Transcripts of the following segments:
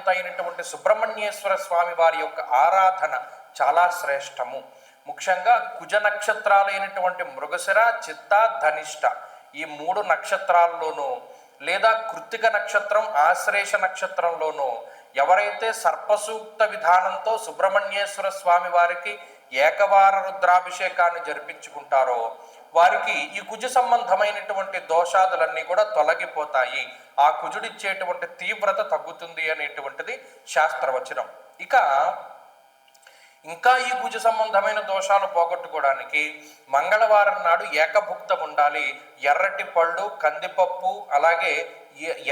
దేవత అయినటువంటి సుబ్రహ్మణ్యేశ్వర స్వామి వారి యొక్క ఆరాధన చాలా శ్రేష్టము. ముఖ్యంగా కుజ నక్షత్రాలైనటువంటి మృగశిర, చిత్త, ధనిష్ట ఈ 3 నక్షత్రాల్లోనూ లేదా కృత్తిక నక్షత్రం, ఆశ్లేష నక్షత్రంలోనూ ఎవరైతే సర్పసూక్త విధానంతో సుబ్రహ్మణ్యేశ్వర స్వామి వారికి ఏకవార రుద్రాభిషేకాన్ని జరిపించుకుంటారో వారికి ఈ కుజ సంబంధమైనటువంటి దోషాదులన్నీ కూడా తొలగిపోతాయి. ఆ కుజుడిచ్చేటువంటి తీవ్రత తగ్గుతుంది అనేటువంటిది శాస్త్రవచనం. ఇంకా ఈ కుజ సంబంధమైన దోషాలు పోగొట్టుకోవడానికి మంగళవారం నాడు ఏకభుక్తం ఉండాలి. ఎర్రటి పళ్ళు, కందిపప్పు, అలాగే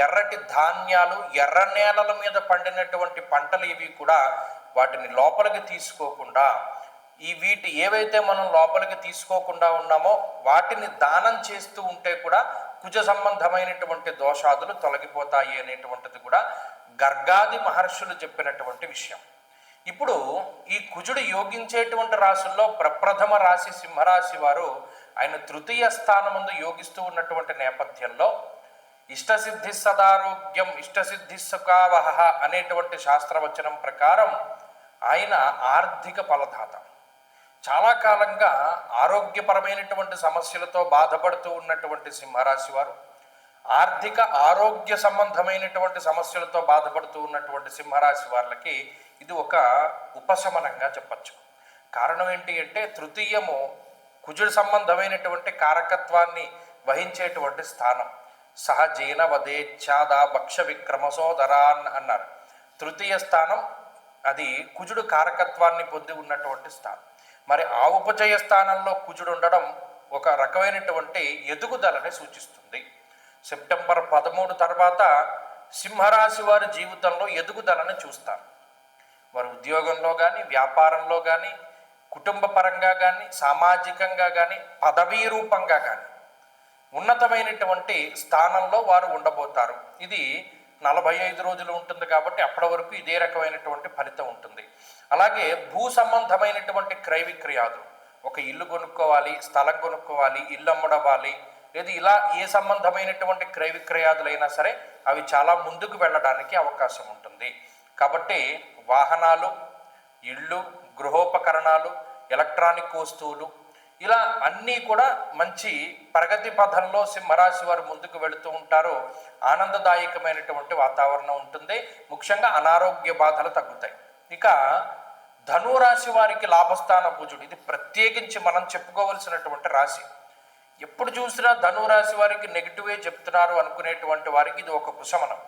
ఎర్రటి ధాన్యాలు, ఎర్ర నేలల మీద పండినటువంటి పంటలు ఇవి కూడా వాటిని లోపలికి తీసుకోకుండా వీటి ఏవైతే మనం లోపలికి తీసుకోకుండా ఉన్నామో వాటిని దానం చేస్తూ ఉంటే కూడా కుజ సంబంధమైనటువంటి దోషాదులు తొలగిపోతాయి అనేటువంటిది కూడా గర్గాది మహర్షులు చెప్పినటువంటి విషయం. ఇప్పుడు ఈ కుజుడు యోగించేటువంటి రాశుల్లో ప్రప్రథమ రాశి సింహరాశి వారు ఆయన తృతీయ స్థానమందు యోగిస్తూ ఉన్నటువంటి నేపథ్యంలో ఇష్టసిద్ధి సదారోగ్యం ఇష్టసిద్ధి సుఖావహ అనేటువంటి శాస్త్రవచనం ప్రకారం ఆయన ఆర్థిక ఫలదాత. చాలా కాలంగా ఆరోగ్యపరమైనటువంటి సమస్యలతో బాధపడుతూ ఉన్నటువంటి సింహరాశి వారు, ఆర్థిక ఆరోగ్య సంబంధమైనటువంటి సమస్యలతో బాధపడుతూ ఉన్నటువంటి సింహరాశి వాళ్ళకి ఇది ఒక ఉపశమనంగా చెప్పచ్చు. కారణం ఏంటి అంటే తృతీయము కుజుడు సంబంధమైనటువంటి కారకత్వాన్ని వహించేటువంటి స్థానం. సహజీన వదేచ్ఛాద భక్ష విక్రమసోదరాన్ అన్నారు. తృతీయ స్థానం అది కుజుడు కారకత్వాన్ని పొంది ఉన్నటువంటి స్థానం. మరి ఆ ఉపజయ స్థానంలో కుజుడు ఉండడం ఒక రకమైనటువంటి ఎదుగుదలని సూచిస్తుంది. సెప్టెంబర్ 13 తర్వాత సింహరాశి వారి జీవితంలో ఎదుగుదలని చూస్తారు. వారి ఉద్యోగంలో కానీ, వ్యాపారంలో కానీ, కుటుంబ పరంగా కానీ, సామాజికంగా కానీ, పదవీ రూపంగా కానీ ఉన్నతమైనటువంటి స్థానంలో వారు ఉండబోతారు. ఇది 45 రోజులు ఉంటుంది కాబట్టి అప్పటి వరకు ఇదే రకమైనటువంటి ఫలితం ఉంటుంది. అలాగే భూ సంబంధమైనటువంటి క్రయ విక్రయాదులు, ఒక ఇల్లు కొనుక్కోవాలి, స్థలం కొనుక్కోవాలి, ఇల్లు అమ్మడవాలి, లేదా ఇలా ఏ సంబంధమైనటువంటి క్రయ విక్రయాదులైనా సరే అవి చాలా ముందుకు వెళ్ళడానికి అవకాశం ఉంటుంది. కాబట్టి వాహనాలు, ఇళ్ళు, గృహోపకరణాలు, ఎలక్ట్రానిక్ వస్తువులు ఇలా అన్నీ కూడా మంచి ప్రగతి పథంలో సింహరాశి వారు ముందుకు వెళుతూ ఉంటారు. ఆనందదాయకమైనటువంటి వాతావరణం ఉంటుంది. ముఖ్యంగా అనారోగ్య బాధలు తగ్గుతాయి. ఇక ధనురాశి వారికి లాభస్థాన కుజుడు, ఇది ప్రత్యేకించి మనం చెప్పుకోవలసినటువంటి రాశి. ఎప్పుడు చూసినా ధనురాశి వారికి నెగిటివే చెప్తున్నారు అనుకునేటువంటి వారికి ఇది ఒక ఉపశమనం.